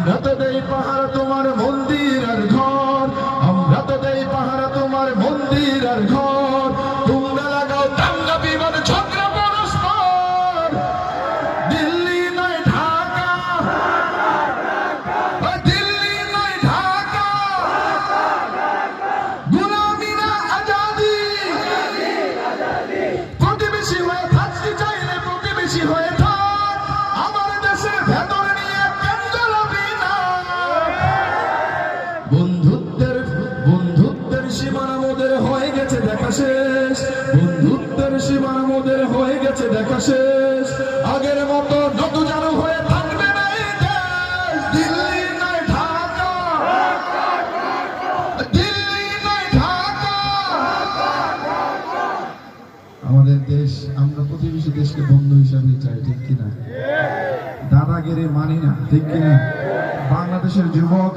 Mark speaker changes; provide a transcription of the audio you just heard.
Speaker 1: আমরা তো দেই পাহারা তোমার মন্দির আর ঘর, আমরা তো দেই পাহারা তোমার মন্দির আর ঘর। তোমরা লাগাও দাঙ্গা বিমান ঝগড়া পরস্পর, দিল্লি নয় ঢাকা, দিল্লি নয় ঢাকা, গোলামি না আজাদি। প্রতিবেশী হয়ে থাকতে চাইলে প্রতিবেশী হয়ে থাক, আমার দেশের ভেতর নিয়ে কেন জ্বালাবি না। বন্ধুত্বের সীমানা মোদের হয়ে গেছে দেখা শেষ, বন্ধুত্বের সীমানা মোদের হয়ে গেছে দেখা শেষ। আগের মতো নতুজানু হয়ে থাকবে না এই দেশ, দিল্লি নয় ঢাকা, দিল্লি নয় ঢাকা। আমাদের দেশ, আমরা প্রতিবেশী দেশকে বন্ধু হিসাবে চাই, ঠিক কিনা? দাদাগিরি মানি না, ঠিক কিনা? বাংলাদেশের যুবক